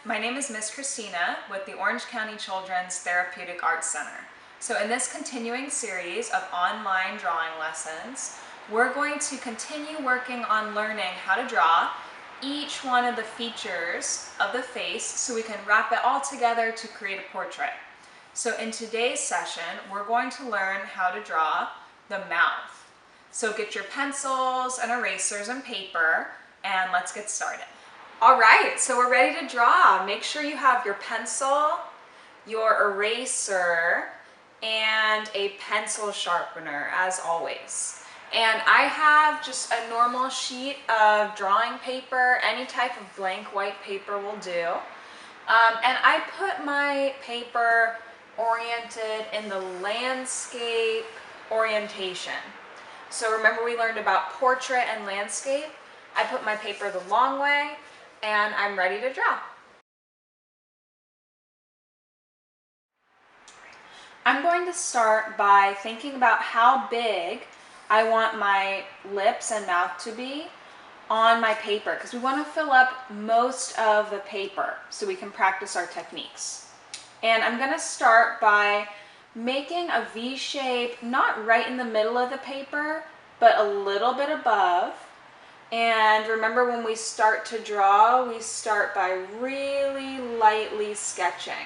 My name is Miss Kristina with the Orange County Children's Therapeutic Arts Center. So in this continuing series of online drawing lessons, we're going to continue working on learning how to draw each one of the features of the face so we can wrap it all together to create a portrait. So in today's session, we're going to learn how to draw the mouth. So get your pencils and erasers and paper, and let's get started. All right, so we're ready to draw. Make sure you have your pencil, your eraser, and a pencil sharpener, as always. And I have just a normal sheet of drawing paper. Any type of blank white paper will do. And I put my paper oriented in the landscape orientation. So remember we learned about portrait and landscape? I put my paper the long way, and I'm ready to draw. I'm going to start by thinking about how big I want my lips and mouth to be on my paper, because we want to fill up most of the paper so we can practice our techniques. And I'm going to start by making a V shape, not right in the middle of the paper, but a little bit above. And remember, when we start to draw, we start by really lightly sketching.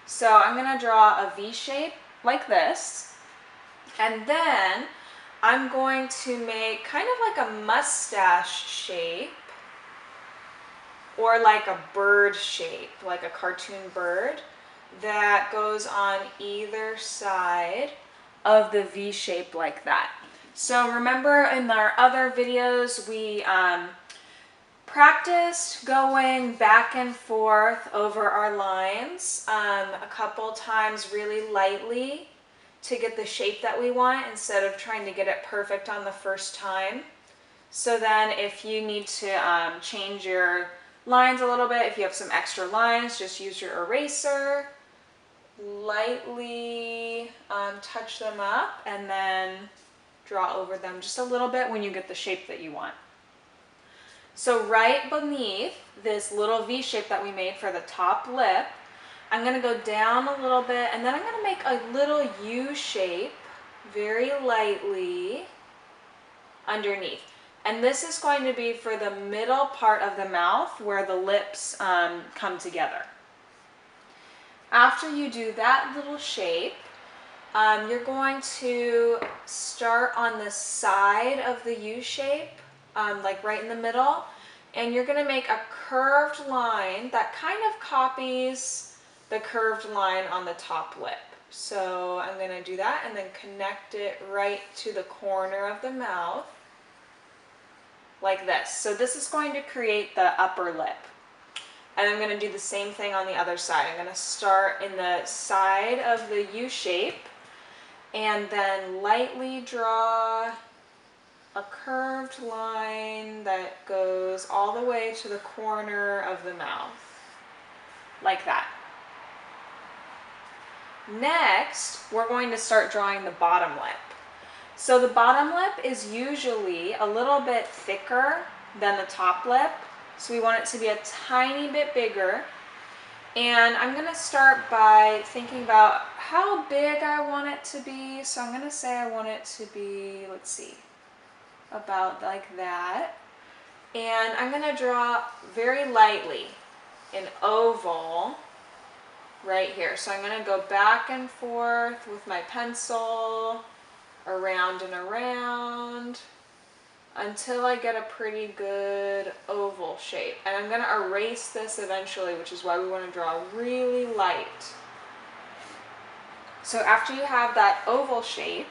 So I'm going to draw a V shape like this, and then I'm going to make kind of like a mustache shape, or like a bird shape, like a cartoon bird that goes on either side of the V shape like that. So remember, in our other videos, we practiced going back and forth over our lines a couple times really lightly to get the shape that we want, instead of trying to get it perfect on the first time. So then if you need to change your lines a little bit, if you have some extra lines, just use your eraser, lightly touch them up, and then draw over them just a little bit when you get the shape that you want. So right beneath this little V shape that we made for the top lip, I'm going to go down a little bit, and then I'm going to make a little U shape very lightly underneath. And this is going to be for the middle part of the mouth where the lips come together. After you do that little shape, you're going to start on the side of the U shape, like right in the middle, and you're going to make a curved line that kind of copies the curved line on the top lip. So I'm going to do that and then connect it right to the corner of the mouth like this. So this is going to create the upper lip. And I'm going to do the same thing on the other side. I'm going to start in the side of the U shape, and then lightly draw a curved line that goes all the way to the corner of the mouth, like that. Next, we're going to start drawing the bottom lip. So the bottom lip is usually a little bit thicker than the top lip, so we want it to be a tiny bit bigger. And I'm going to start by thinking about how big I want it to be. So I'm going to say I want it to be, let's see, about like that. And I'm going to draw very lightly an oval right here. So I'm going to go back and forth with my pencil, around and around, until I get a pretty good oval shape. And I'm going to erase this eventually, which is why we want to draw really light. So after you have that oval shape,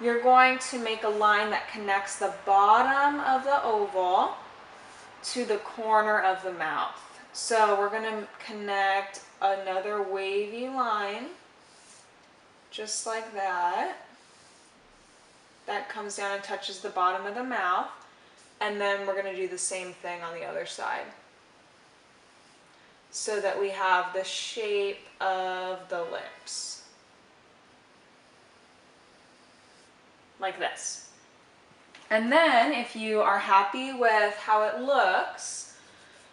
you're going to make a line that connects the bottom of the oval to the corner of the mouth. So we're going to connect another wavy line, just like that. That comes down and touches the bottom of the mouth. And then we're going to do the same thing on the other side, so that we have the shape of the lips, like this. And then if you are happy with how it looks,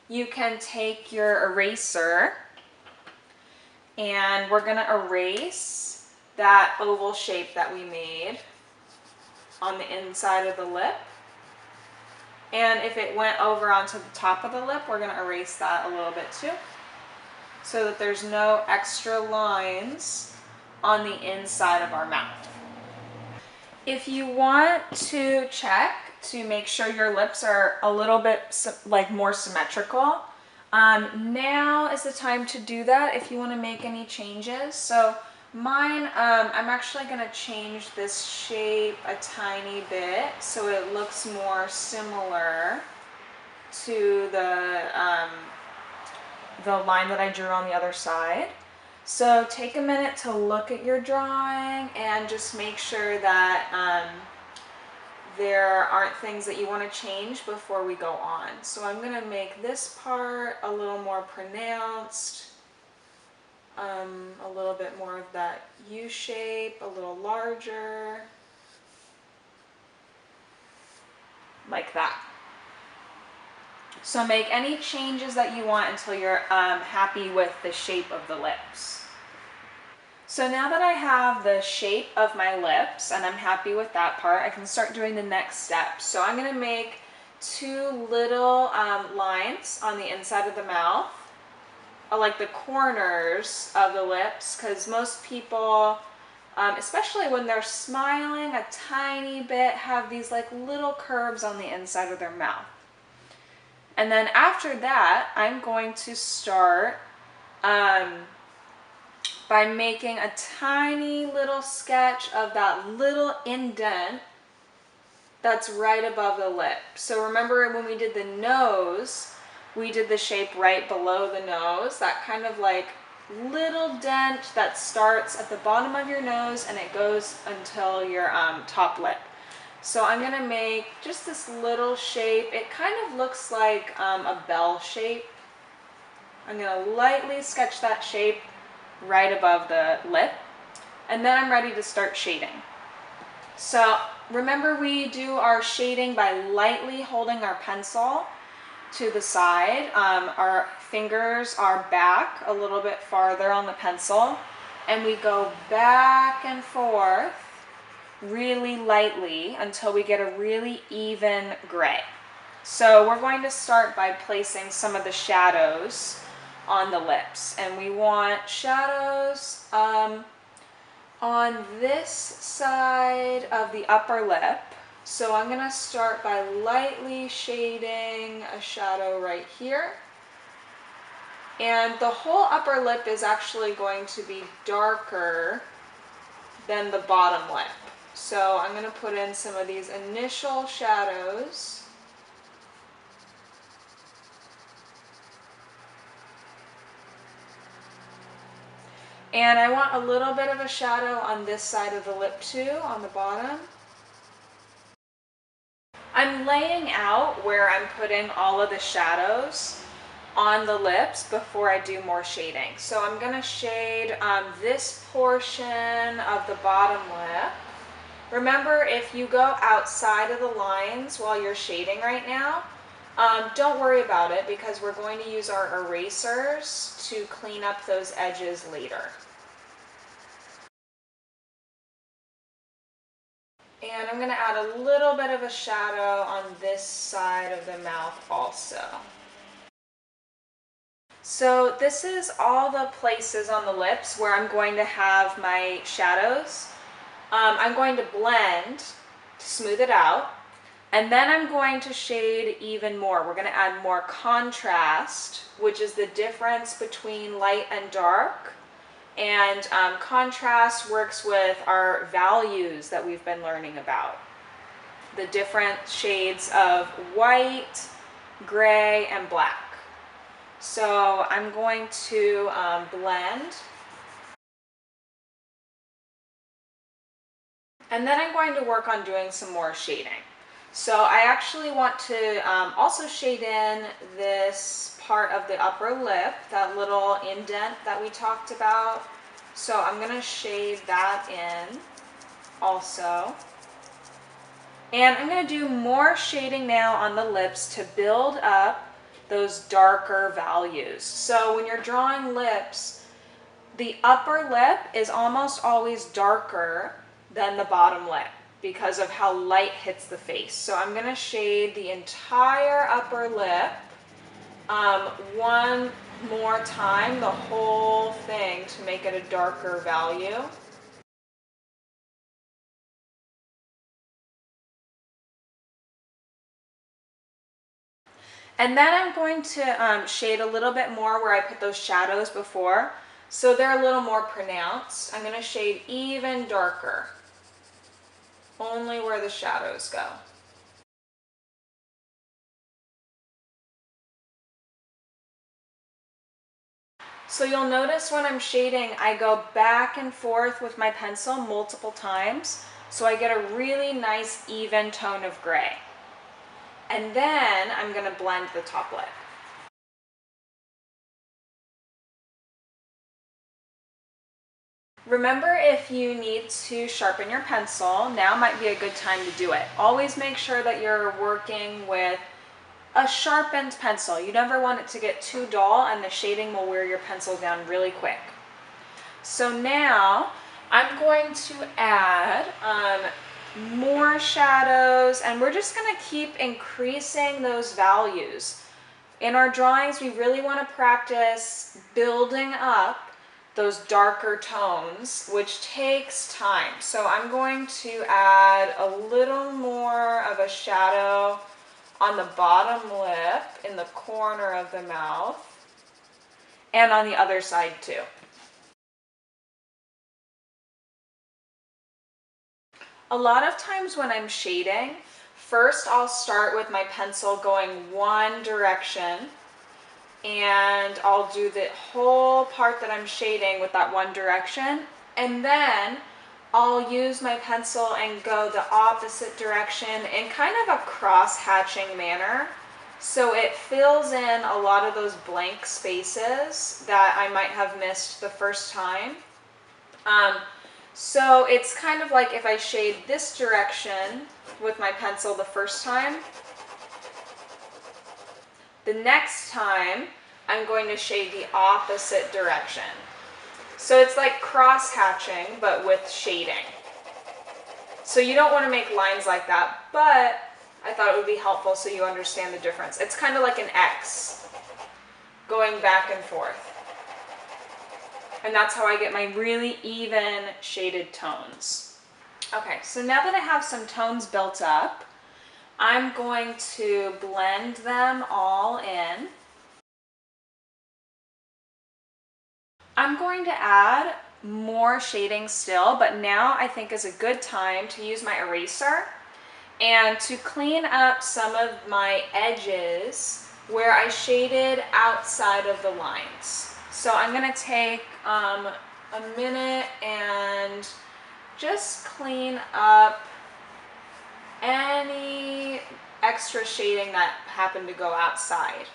you can take your eraser and we're going to erase that oval shape that we made on the inside of the lip. And if it went over onto the top of the lip, we're going to erase that a little bit too, so that there's no extra lines on the inside of our mouth. If you want to check to make sure your lips are a little bit like more symmetrical, now is the time to do that if you want to make any changes. So mine, I'm actually going to change this shape a tiny bit so it looks more similar to the line that I drew on the other side. So take a minute to look at your drawing and just make sure that there aren't things that you want to change before we go on. So I'm going to make this part a little more pronounced, a little bit more of that U shape, a little larger, like that. So make any changes that you want until you're happy with the shape of the lips. So now that I have the shape of my lips and I'm happy with that part, I can start doing the next step. So I'm going to make two little lines on the inside of the mouth, like the corners of the lips, because most people, especially when they're smiling a tiny bit, have these like little curves on the inside of their mouth. And then after that, I'm going to start by making a tiny little sketch of that little indent that's right above the lip. So remember when we did the nose, we did the shape right below the nose, that kind of like little dent that starts at the bottom of your nose and it goes until your top lip. So I'm going to make just this little shape. It kind of looks like a bell shape. I'm going to lightly sketch that shape right above the lip, and then I'm ready to start shading. So remember, we do our shading by lightly holding our pencil to the side. Our fingers are back a little bit farther on the pencil, and we go back and forth really lightly until we get a really even gray. So we're going to start by placing some of the shadows on the lips, and we want shadows on this side of the upper lip. So I'm going to start by lightly shading a shadow right here, and the whole upper lip is actually going to be darker than the bottom lip. So I'm going to put in some of these initial shadows. And I want a little bit of a shadow on this side of the lip too, on the bottom. I'm laying out where I'm putting all of the shadows on the lips before I do more shading. So I'm going to shade this portion of the bottom lip. Remember, if you go outside of the lines while you're shading right now, don't worry about it, because we're going to use our erasers to clean up those edges later. And I'm going to add a little bit of a shadow on this side of the mouth also. So this is all the places on the lips where I'm going to have my shadows. I'm going to blend to smooth it out, and then I'm going to shade even more. We're going to add more contrast, which is the difference between light and dark. And contrast works with our values that we've been learning about. The different shades of white, gray, and black. So I'm going to blend. And then I'm going to work on doing some more shading. So I actually want to also shade in this part of the upper lip, that little indent that we talked about. So I'm going to shade that in also. And I'm going to do more shading now on the lips to build up those darker values. So when you're drawing lips, the upper lip is almost always darker than the bottom lip because of how light hits the face. So I'm going to shade the entire upper lip one more time, the whole thing, to make it a darker value. And then I'm going to shade a little bit more where I put those shadows before, so they're a little more pronounced. I'm going to shade even darker, only where the shadows go. So you'll notice when I'm shading, I go back and forth with my pencil multiple times, so I get a really nice even tone of gray. And then I'm going to blend the top lip. Remember, if you need to sharpen your pencil, now might be a good time to do it. Always make sure that you're working with a sharpened pencil. You never want it to get too dull, and the shading will wear your pencil down really quick. So now I'm going to add more shadows, and we're just going to keep increasing those values. In our drawings, we really want to practice building up those darker tones, which takes time. So I'm going to add a little more of a shadow on the bottom lip, in the corner of the mouth, and on the other side too. A lot of times when I'm shading, first I'll start with my pencil going one direction, and I'll do the whole part that I'm shading with that one direction, and then I'll use my pencil and go the opposite direction in kind of a cross-hatching manner, so it fills in a lot of those blank spaces that I might have missed the first time. So it's kind of like if I shade this direction with my pencil the first time, the next time I'm going to shade the opposite direction. So it's like cross-hatching, but with shading. So you don't want to make lines like that, but I thought it would be helpful so you understand the difference. It's kind of like an X going back and forth. And that's how I get my really even shaded tones. Okay, so now that I have some tones built up, I'm going to blend them all in. I'm going to add more shading still, but now I think is a good time to use my eraser and to clean up some of my edges where I shaded outside of the lines. So I'm going to take a minute and just clean up any extra shading that happened to go outside.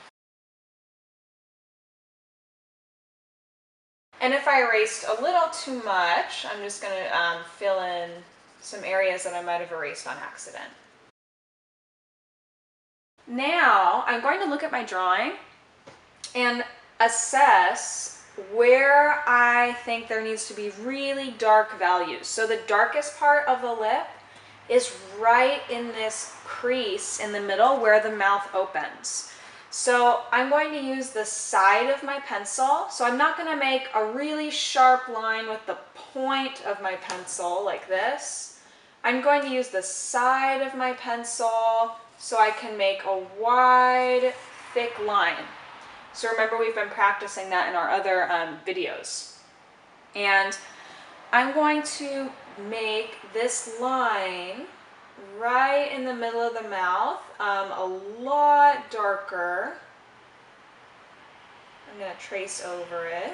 And if I erased a little too much, I'm just going to fill in some areas that I might have erased on accident. Now I'm going to look at my drawing and assess where I think there needs to be really dark values. So the darkest part of the lip is right in this crease in the middle where the mouth opens. So I'm going to use the side of my pencil. So I'm not going to make a really sharp line with the point of my pencil like this. I'm going to use the side of my pencil so I can make a wide, thick line. So remember, we've been practicing that in our other videos. And I'm going to make this line right in the middle of the mouth a lot darker. I'm going to trace over it.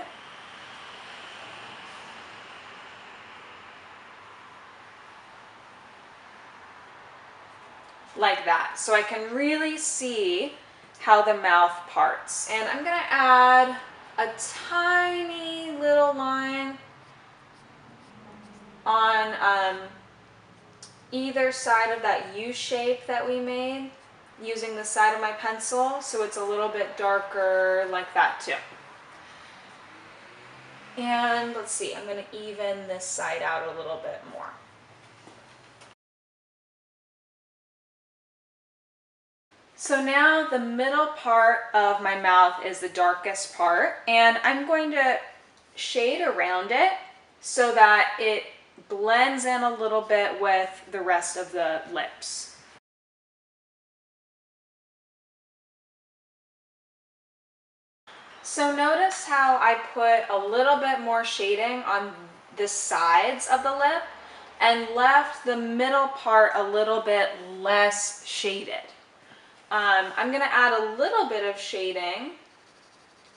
Like that, so I can really see how the mouth parts. And I'm going to add a tiny little line on either side of that U shape that we made. using the side of my pencil so it's a little bit darker like that too. And let's see, I'm going to even this side out a little bit more. So now the middle part of my mouth is the darkest part, and I'm going to shade around it so that it blends in a little bit with the rest of the lips. So notice how I put a little bit more shading on the sides of the lip and left the middle part a little bit less shaded. I'm going to add a little bit of shading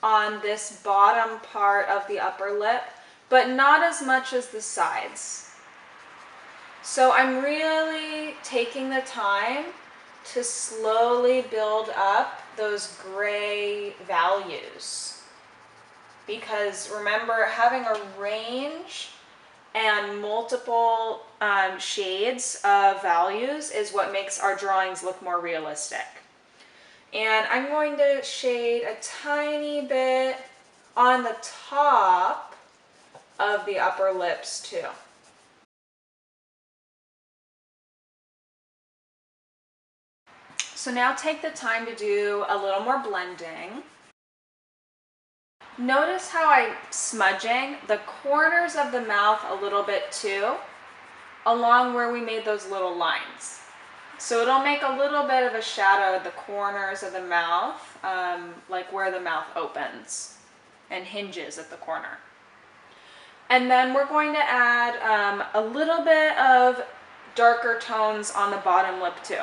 on this bottom part of the upper lip, but not as much as the sides. So I'm really taking the time to slowly build up those gray values. Because remember, having a range and multiple shades of values is what makes our drawings look more realistic. And I'm going to shade a tiny bit on the top of the upper lips too. So now take the time to do a little more blending. Notice how I'm smudging the corners of the mouth a little bit too, along where we made those little lines. So it'll make a little bit of a shadow at the corners of the mouth, like where the mouth opens and hinges at the corner. And then we're going to add a little bit of darker tones on the bottom lip too.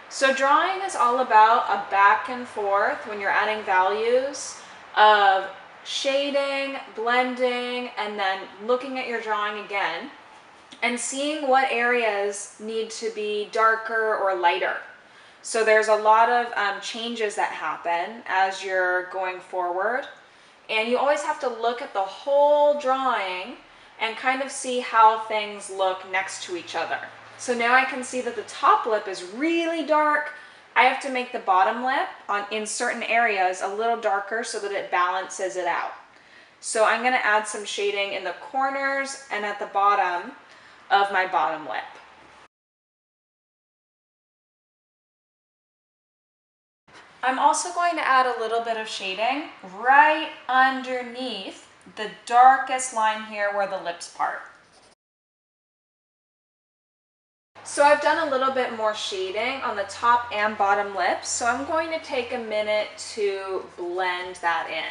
So drawing is all about a back and forth when you're adding values of shading, blending, and then looking at your drawing again and seeing what areas need to be darker or lighter. So there's a lot of changes that happen as you're going forward, and you always have to look at the whole drawing and kind of see how things look next to each other. So now I can see that the top lip is really dark. I have to make the bottom lip in certain areas a little darker so that it balances it out. So I'm going to add some shading in the corners and at the bottom of my bottom lip. I'm also going to add a little bit of shading right underneath the darkest line here where the lips part. So I've done a little bit more shading on the top and bottom lips, so I'm going to take a minute to blend that in.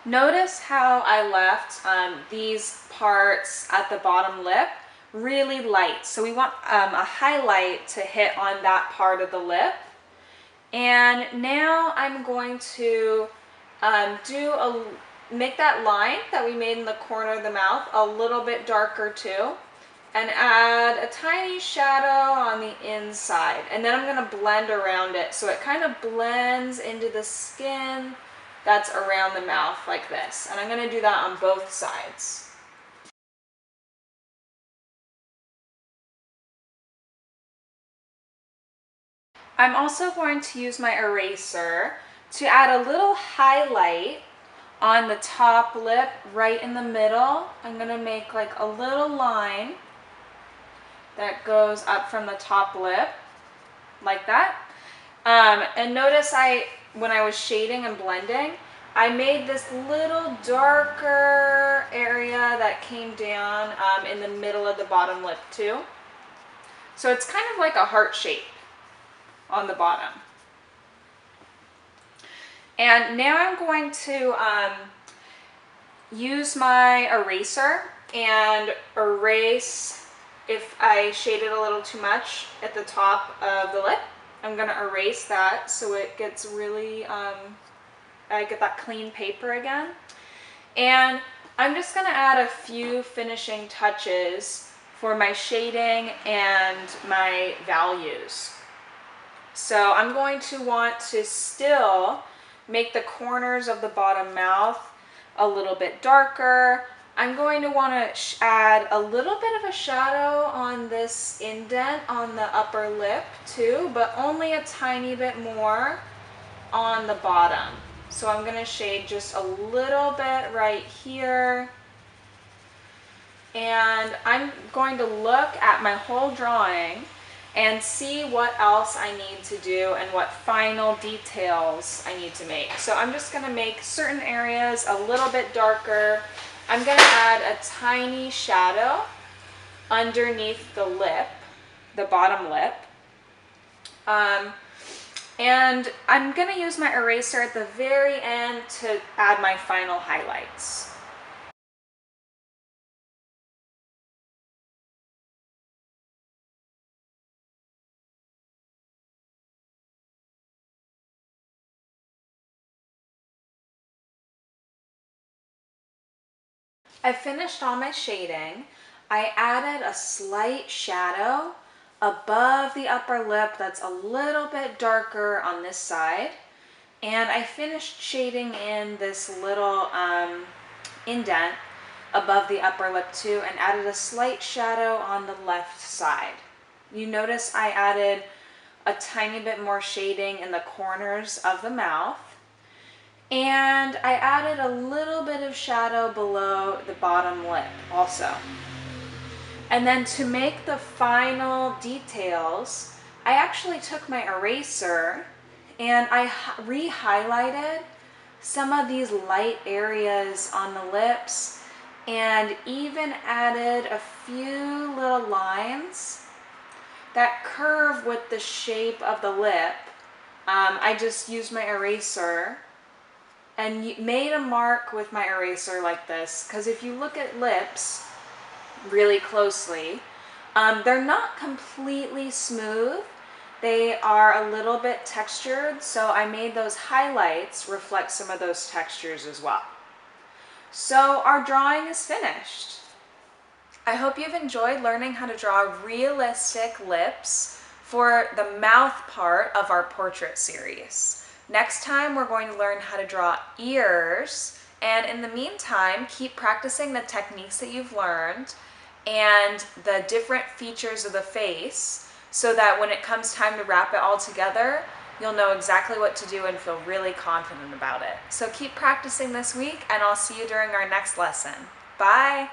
Notice how I left these parts at the bottom lip really light. So we want a highlight to hit on that part of the lip. And now I'm going to make that line that we made in the corner of the mouth a little bit darker too, and add a tiny shadow on the inside. And then I'm going to blend around it so it kind of blends into the skin that's around the mouth like this. And I'm going to do that on both sides. I'm also going to use my eraser to add a little highlight on the top lip right in the middle. I'm going to make like a little line that goes up from the top lip like that. And notice when I was shading and blending, I made this little darker area that came down in the middle of the bottom lip too. So it's kind of like a heart shape on the bottom. And now I'm going to use my eraser and erase if I shaded a little too much at the top of the lip. I'm going to erase that so it gets really, I get that clean paper again. And I'm just going to add a few finishing touches for my shading and my values. So I'm going to want to still make the corners of the bottom mouth a little bit darker. I'm going to want to add a little bit of a shadow on this indent on the upper lip too, but only a tiny bit more on the bottom. So I'm going to shade just a little bit right here. And I'm going to look at my whole drawing and see what else I need to do and what final details I need to make. So I'm just going to make certain areas a little bit darker. I'm going to add a tiny shadow underneath the lip, the bottom lip. And I'm going to use my eraser at the very end to add my final highlights. I finished all my shading. I added a slight shadow above the upper lip that's a little bit darker on this side. And I finished shading in this little indent above the upper lip too, and added a slight shadow on the left side. You notice I added a tiny bit more shading in the corners of the mouth. And I added a little bit of shadow below the bottom lip also. And then to make the final details, I actually took my eraser and I re-highlighted some of these light areas on the lips and even added a few little lines that curve with the shape of the lip. I just used my eraser and made a mark with my eraser like this, because if you look at lips really closely, they're not completely smooth. They are a little bit textured, so I made those highlights reflect some of those textures as well. So our drawing is finished. I hope you've enjoyed learning how to draw realistic lips for the mouth part of our portrait series. Next time, we're going to learn how to draw ears, and in the meantime, keep practicing the techniques that you've learned and the different features of the face so that when it comes time to wrap it all together, you'll know exactly what to do and feel really confident about it. So keep practicing this week, and I'll see you during our next lesson. Bye!